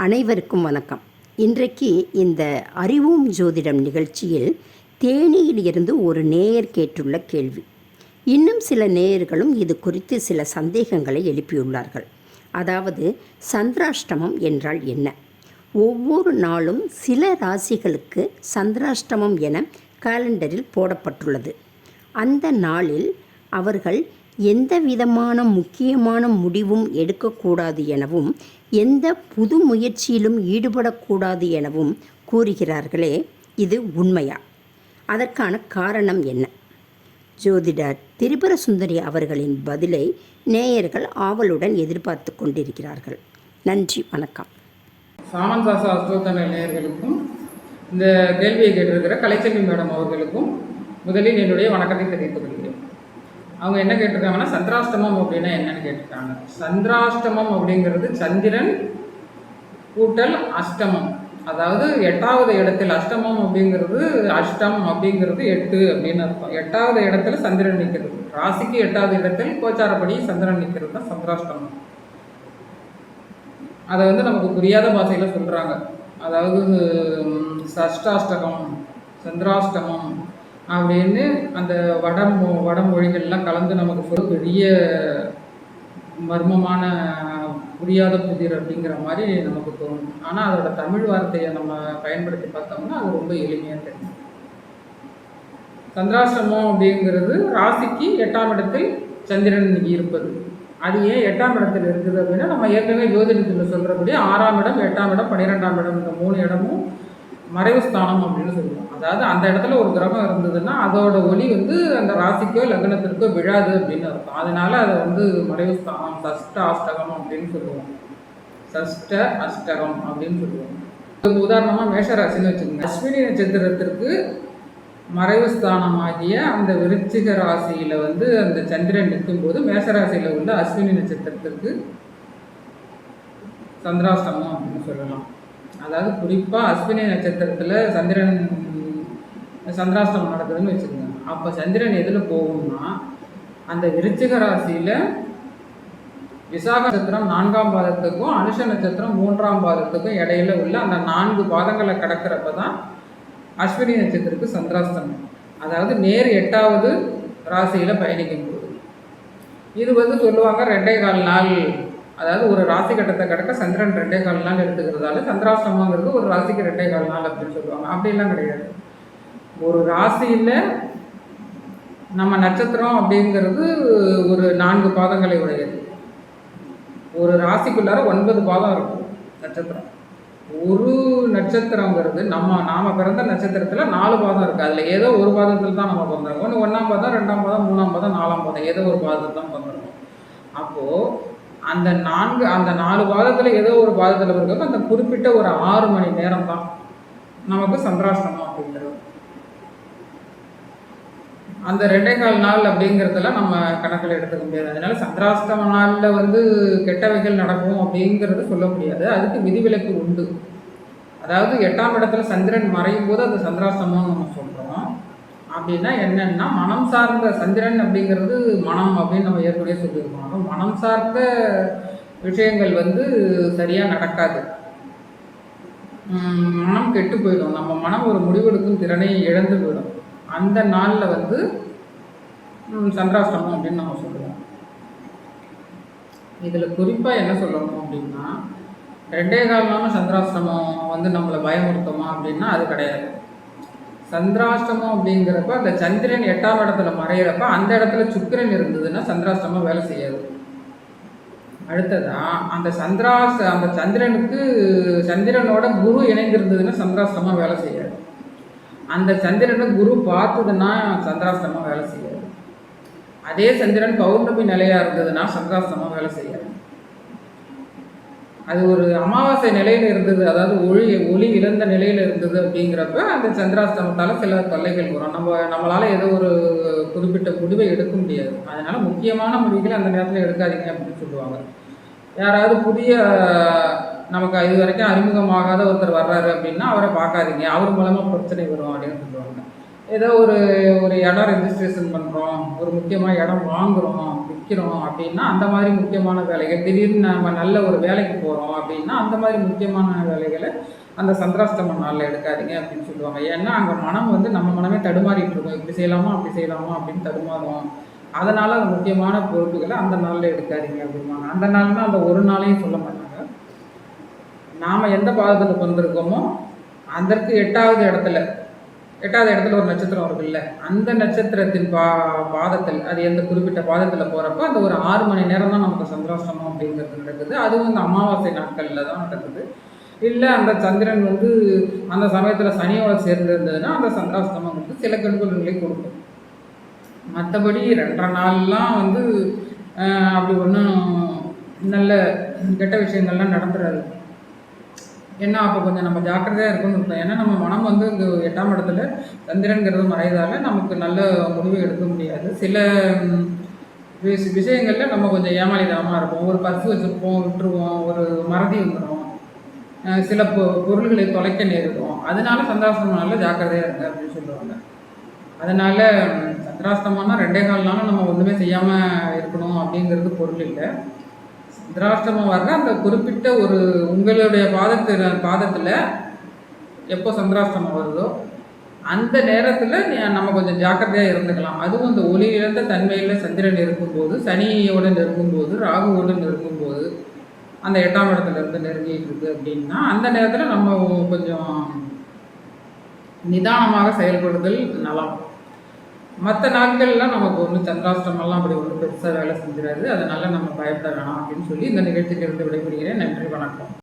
அனைவருக்கும் வணக்கம். இன்றைக்கு இந்த அறிவோம் ஜோதிடம் நிகழ்ச்சியில் தேனியில் இருந்து ஒரு நேயர் கேட்டுள்ள கேள்வி. இன்னும் சில நேயர்களும் இது குறித்து சில சந்தேகங்களை எழுப்பியுள்ளார்கள். அதாவது சந்திராஷ்டமம் என்றால் என்ன? ஒவ்வொரு நாளும் சில ராசிகளுக்கு சந்திராஷ்டமம் என காலண்டரில் போடப்பட்டுள்ளது. அந்த நாளில் அவர்கள் எந்த விதமான முக்கியமான முடிவும் எடுக்கக்கூடாது எனவும் எந்த புது முயற்சியிலும் ஈடுபடக்கூடாது எனவும் கூறுகிறார்களே, இது உண்மையா? அதற்கான காரணம் என்ன? ஜோதிடர் திரிபுர சுந்தரி அவர்களின் பதிலை நேயர்கள் ஆவலுடன் எதிர்பார்த்து கொண்டிருக்கிறார்கள். நன்றி, வணக்கம். சாமந்தாசா அஸ்ட்ரோதன நேயர்களுக்கும் இந்த கேள்வியை கேட்டிருக்கிற கலைச்செல்வி மேடம் அவர்களுக்கும் முதலில் என்னுடைய வணக்கத்தை தெரிவித்துக் கொள்கிறேன். அவங்க என்ன கேட்டிருக்காங்கன்னா, சந்திராஷ்டமம் அப்படின்னா என்னன்னு கேட்டிருக்காங்க. சந்திராஷ்டமம் அப்படிங்கிறது சந்திரன் கூட்டல் அஷ்டமம், அதாவது 8வது இடத்தில். அஷ்டமம் அப்படிங்கிறது அஷ்டம் அப்படிங்கிறது 8 அப்படின்னு அர்த்தம். 8வது இடத்துல சந்திரன் நிற்கிறது, ராசிக்கு 8வது இடத்தில் கோச்சாரப்படி சந்திரன் நிற்கிறது தான் சந்திராஷ்டமம். அதை நமக்கு புரியாத பாஷையில் சொல்கிறாங்க. அதாவது சஷ்டாஷ்டகம், சந்திராஷ்டமம் அப்படின்னு அந்த வடமொழிகள்லாம் கலந்து நமக்கு பெரிய மர்மமான புரியாத புதிர் அப்படிங்கிற மாதிரி நமக்கு தோணும். ஆனால் அதோட தமிழ் வார்த்தையை நம்ம பயன்படுத்தி பார்த்தோம்னா அது ரொம்ப எளிமையாக தெரியும். சந்திராஷ்டமம் அப்படிங்கிறது ராசிக்கு 8ஆம் இடத்தில் சந்திரன் இருப்பது. அது ஏன் 8ஆம் இடத்தில் இருக்குது அப்படின்னா, நம்ம ஏற்கனவே ஜோதிடத்தில் சொல்கிறபடி 6ஆம் இடம், 8ஆம் இடம், 12ஆம் இடம், இந்த 3 இடமும் மறைவு ஸ்தானம் அப்படின்னு சொல்லுவோம். அதாவது அந்த இடத்துல ஒரு கிரகம் இருந்ததுன்னா அதோட ஒளி அந்த ராசிக்கோ லக்னத்திற்கோ விழாது அப்படின்னு அர்த்தம். அதனால அதை மறைவு ஸ்தானம், சஷ்ட அஷ்டகம் அப்படின்னு சொல்லுவோம். சஷ்ட அஷ்டகம் அப்படின்னு சொல்லுவோம். உதாரணமாக மேஷராசின்னு வச்சுக்கோங்க. அஸ்வினி நட்சத்திரத்திற்கு மறைவு ஸ்தானமாகிய அந்த விருச்சிக ராசியில் அந்த சந்திரன் நிற்கும்போது மேஷராசியில் உள்ள அஸ்வினி நட்சத்திரத்திற்கு சந்திராஷ்டமம் அப்படின்னு சொல்லலாம். அதாவது குறிப்பாக அஸ்வினி நட்சத்திரத்தில் சந்திராஷ்டமம் நடக்குதுன்னு வச்சுக்கோங்க. அப்போ சந்திரன் எதில் போகும்னா, அந்த விருச்சிக ராசியில் விசாக நட்சத்திரம் 4ஆம் பாதத்துக்கும் அனுஷ நட்சத்திரம் 3ஆம் பாதத்துக்கும் இடையில உள்ள அந்த 4 பாதங்களை கடக்கிறப்ப தான் அஸ்வினி நட்சத்திரத்துக்கு சந்திராஷ்டமம். அதாவது நேர் 8வது ராசியில் பயணிக்கும் போது இது சொல்லுவாங்க 2.25 நாள். அதாவது ஒரு ராசி கட்டத்தை கடக்க சந்திரன் 2.25 நாள் எடுத்துக்கிறதால சந்திராஷ்டமங்கிறது ஒரு ராசிக்கு 2.25 நாள் அப்படின்னு சொல்லுவாங்க. அப்படிலாம் கிடையாது. ஒரு ராசியில் நம்ம நட்சத்திரம் அப்படிங்கிறது ஒரு 4 பாதங்களை உடையது. ஒரு ராசிக்குள்ளார 9 பாதம் இருக்கும் நட்சத்திரம். ஒரு நட்சத்திரங்கிறது நாம் பிறந்த நட்சத்திரத்தில் 4 பாதம் இருக்குது. அதில் ஏதோ ஒரு பாதத்தில் தான் நம்ம பிறந்திருக்கோம். ஒன்று 1ஆம் பாதம், 2ஆம் பாதம், 3ஆம் பாதம், 4ஆம் பாதம், ஏதோ ஒரு பாதத்தில் தான் பிறந்திருக்கோம். அப்போது அந்த 4 பாதத்தில் ஏதோ ஒரு பாதத்தில் இருக்கிறது அந்த குறிப்பிட்ட ஒரு 6 மணி நேரம் தான் நமக்கு சந்திராஷ்டமம் அப்படிங்கிறது. அந்த 2.25 நாள் அப்படிங்கிறதெல்லாம் நம்ம கணக்கில் எடுத்துக்க முடியாது. அதனால சந்திராஷ்டம நாளில் கெட்டவைகள் நடக்கும் அப்படிங்கிறது சொல்ல முடியாது. அதுக்கு விதிவிலக்கு உண்டு. அதாவது 8ஆம் இடத்துல சந்திரன் மறையும் போது அது சந்திராஷ்டமம்னு நம்ம சொல்கிறோம். அப்படின்னா என்னன்னா, மனம் சார்ந்த சந்திரன் அப்படிங்கிறது மனம் அப்படின்னு நம்ம ஏற்கனவே சொல்லியிருக்கோம். அப்போ மனம் சார்ந்த விஷயங்கள் சரியாக நடக்காது. மனம் கெட்டு போயிடும். நம்ம மனம் ஒரு முடிவெடுக்கும் திறனை இழந்து போயிடும். அந்த நாளில் சந்திராஷ்டமம் அப்படின்னு நம்ம சொல்லுவோம். இதில் குறிப்பாக என்ன சொல்லணும் அப்படின்னா, 2.25 நாளும் சந்திராஷ்டமம் நம்மளை பயமுறுத்துமா அப்படின்னா அது கிடையாது. சந்திராஷ்டமம் அப்படிங்கிறப்ப அந்த சந்திரன் 8ஆம் இடத்துல மறையிறப்ப அந்த இடத்துல சுக்கிரன் இருந்ததுன்னா சந்திராஷ்டமம் வேலை செய்யாது. அடுத்ததான் அந்த சந்திரனுக்கு சந்திரனோட குரு இணைந்திருந்ததுன்னா சந்திராஷ்டமம் வேலை செய்யாது. அந்த சந்திரனை குரு பார்த்ததுன்னா சந்திராஷ்டமம் வேலை செய்யாது. அதே சந்திரன் பௌர்ணமி நிலையாக இருந்ததுன்னா சந்திராஷ்டமம் வேலை செய்யாது. அது ஒரு அமாவாசை நிலையில் இருந்தது, அதாவது ஒளி இழந்த நிலையில் இருந்தது அப்படிங்கிறப்ப அந்த சந்திராஷ்டமத்தால் சில தொல்லைகள் வரும். நம்மளால் ஏதோ ஒரு குறிப்பிட்ட முடிவை எடுக்க முடியாது. அதனால் முக்கியமான முடிவுகளை அந்த நேரத்தில் எடுக்காதீங்க அப்படின்னு சொல்லுவாங்க. யாராவது புதிய நமக்கு இது வரைக்கும் அறிமுகமாகாத ஒருத்தர் வர்றாரு அப்படின்னா அவரை பார்க்காதீங்க, அவர் மூலமாக பிரச்சனை வரும் அப்படின்னு சொல்லுவாங்க. ஏதோ ஒரு இடம் ரெஜிஸ்ட்ரேஷன் பண்ணுறோம், ஒரு முக்கியமாக இடம் வாங்குகிறோம் அப்படின்னு நிற்கிறோம் அப்படின்னா அந்த மாதிரி முக்கியமான வேலைகள், திடீர்னு நம்ம நல்ல ஒரு வேலைக்கு போகிறோம் அப்படின்னா அந்த மாதிரி முக்கியமான வேலைகளை அந்த சந்திராஷ்டம நாளில் எடுக்காதீங்க அப்படின்னு சொல்லுவாங்க. ஏன்னா அங்கே மனம் வந்து நம்ம மனமே தடுமாறிட்டு இருக்கும், இப்படி செய்யலாமா அப்படி செய்யலாமா அப்படின்னு தடுமாறும். அதனால் அந்த முக்கியமான பொறுப்புகளை அந்த நாளில் எடுக்காதீங்க அப்படிம்பாங்க. அந்த நாள்னா அந்த ஒரு நாளையும் சொல்ல மாட்டாங்க. நாம் எந்த பாதத்தில் வந்திருக்கோமோ அதற்கு எட்டாவது இடத்துல ஒரு நட்சத்திரம் இருக்குல்ல, அந்த நட்சத்திரத்தின் பாதத்தில், அது எந்த குறிப்பிட்ட பாதத்தில் போகிறப்போ அந்த ஒரு 6 மணி நேரம் தான் நமக்கு சந்திராஷ்டமம் அப்படிங்கிறது நடக்குது. அதுவும் இந்த அமாவாசை நாட்களில் தான் நடக்குது. இல்லை அந்த சந்திரன் வந்து அந்த சமயத்தில் சனியோட சேர்ந்துருந்ததுன்னா அந்த சந்திராஷ்டமம் வந்து சில கெடுதல்களை கொடுக்கும். மற்றபடி 2.5 நாள்லாம் வந்து அப்படி ஒன்றும் நல்ல கெட்ட விஷயங்கள்லாம் நடந்துடாது. ஏன்னா அப்போ கொஞ்சம் நம்ம ஜாக்கிரதையாக இருக்கணும்னு இருக்கோம். ஏன்னா நம்ம மனம் வந்து இந்த 8ஆம் இடத்துல சந்திரன்கிறது மறையதால் நமக்கு நல்ல முடிவு எடுக்க முடியாது. சில விஷயங்களில் நம்ம கொஞ்சம் ஏமாளிதனமாக இருப்போம். ஒரு பர்ஸ் வச்சுருப்போம், விட்டுருவோம், ஒரு மறதி வந்துடும், சில பொருள்களை தொலைக்க நேரிடும். அதனால சந்திராஷ்டமனால ஜாக்கிரதையாக இருங்க அப்படின்னு சொல்லுவாங்க. அதனால் சந்திராஷ்டமம்னா 2.25 நாளும் நம்ம ஒன்றுமே செய்யாமல் இருக்கணும் அப்படிங்கிறது பொருள் இல்லை. சந்திராஷ்டமம் வர்ற அந்த குறிப்பிட்ட ஒரு உங்களுடைய பாதத்தில் எப்போ சந்திராஷ்டமம் வருதோ அந்த நேரத்தில் நம்ம கொஞ்சம் ஜாக்கிரதையாக இருந்துக்கலாம். அதுவும் இந்த ஒளி இழந்த தன்மையில் சந்திரன் இருக்கும்போது, சனியோடு நெருங்கும்போது, ராகுவோடு நெருங்கும்போது, அந்த 8ஆம் இடத்துல இருந்து நெருங்கிட்டு இருக்குது அப்படின்னா அந்த நேரத்தில் நம்ம கொஞ்சம் நிதானமாக செயல்படுதல் நலம். மற்ற நாட்கள்லாம் நமக்கு ஒன்றும் சந்திராஷ்டமெல்லாம் அப்படி ஒன்றும் பெருசாக வேலை செஞ்சிடாது. அதனால் நம்ம பயப்பட வேணாம் அப்படின்னு சொல்லி இந்த நிகழ்ச்சிக்கு இருந்து விடைபெறுகிறேன். நன்றி, வணக்கம்.